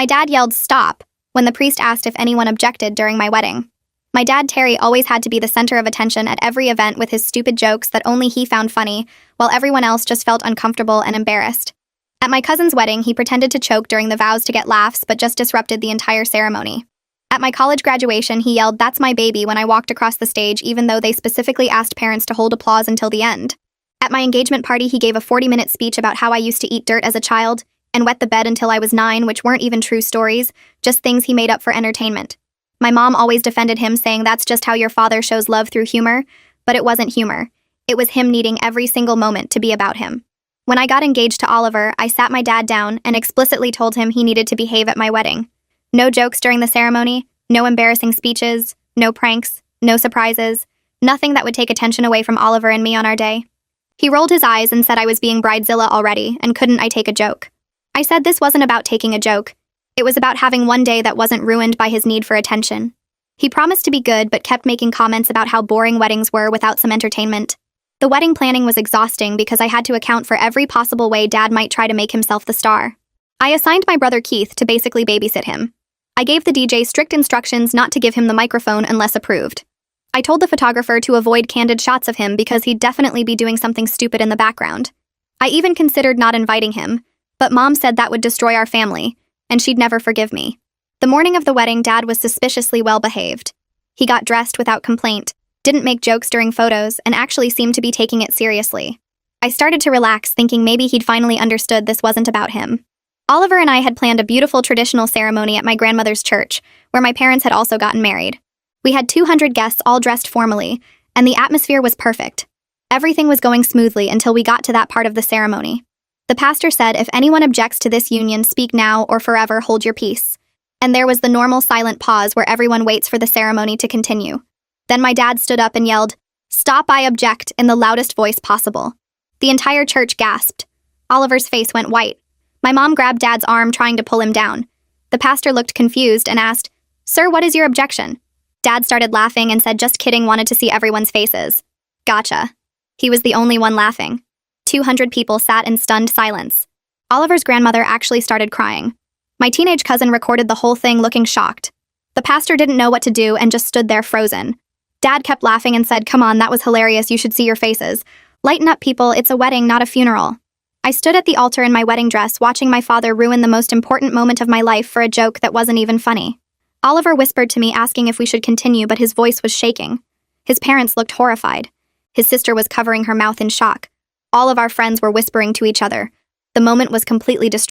My dad yelled, "Stop," when the priest asked if anyone objected during my wedding. My dad, Terry, always had to be the center of attention at every event with his stupid jokes that only he found funny, while everyone else just felt uncomfortable and embarrassed. At my cousin's wedding, he pretended to choke during the vows to get laughs, but just disrupted the entire ceremony. At my college graduation, he yelled, "That's my baby," when I walked across the stage, even though they specifically asked parents to hold applause until the end. At my engagement party, he gave a 40-minute speech about how I used to eat dirt as a child and wet the bed until I was 9, which weren't even true stories, just things he made up for entertainment. My mom always defended him, saying that's just how your father shows love through humor, but it wasn't humor. It was him needing every single moment to be about him. When I got engaged to Oliver, I sat my dad down and explicitly told him he needed to behave at my wedding. No jokes during the ceremony, no embarrassing speeches, no pranks, no surprises, nothing that would take attention away from Oliver and me on our day. He rolled his eyes and said I was being bridezilla already, and couldn't I take a joke? I said this wasn't about taking a joke. It was about having one day that wasn't ruined by his need for attention. He promised to be good, but kept making comments about how boring weddings were without some entertainment. The wedding planning was exhausting because I had to account for every possible way Dad might try to make himself the star. I assigned my brother Keith to basically babysit him. I gave the DJ strict instructions not to give him the microphone unless approved. I told the photographer to avoid candid shots of him because he'd definitely be doing something stupid in the background. I even considered not inviting him, but Mom said that would destroy our family, and she'd never forgive me. The morning of the wedding, Dad was suspiciously well-behaved. He got dressed without complaint, didn't make jokes during photos, and actually seemed to be taking it seriously. I started to relax, thinking maybe he'd finally understood this wasn't about him. Oliver and I had planned a beautiful traditional ceremony at my grandmother's church, where my parents had also gotten married. We had 200 guests all dressed formally, and the atmosphere was perfect. Everything was going smoothly until we got to that part of the ceremony. The pastor said, "If anyone objects to this union, speak now or forever hold your peace." And there was the normal silent pause where everyone waits for the ceremony to continue. Then my dad stood up and yelled, "Stop, I object," in the loudest voice possible. The entire church gasped. Oliver's face went white. My mom grabbed Dad's arm, trying to pull him down. The pastor looked confused and asked, "Sir, what is your objection?" Dad started laughing and said, "Just kidding, wanted to see everyone's faces." Gotcha. He was the only one laughing. 200 people sat in stunned silence. Oliver's grandmother actually started crying. My teenage cousin recorded the whole thing looking shocked. The pastor didn't know what to do and just stood there frozen. Dad kept laughing and said, "Come on, that was hilarious, you should see your faces. Lighten up, people, it's a wedding, not a funeral." I stood at the altar in my wedding dress, watching my father ruin the most important moment of my life for a joke that wasn't even funny. Oliver whispered to me, asking if we should continue, but his voice was shaking. His parents looked horrified. His sister was covering her mouth in shock. All of our friends were whispering to each other. The moment was completely destroyed.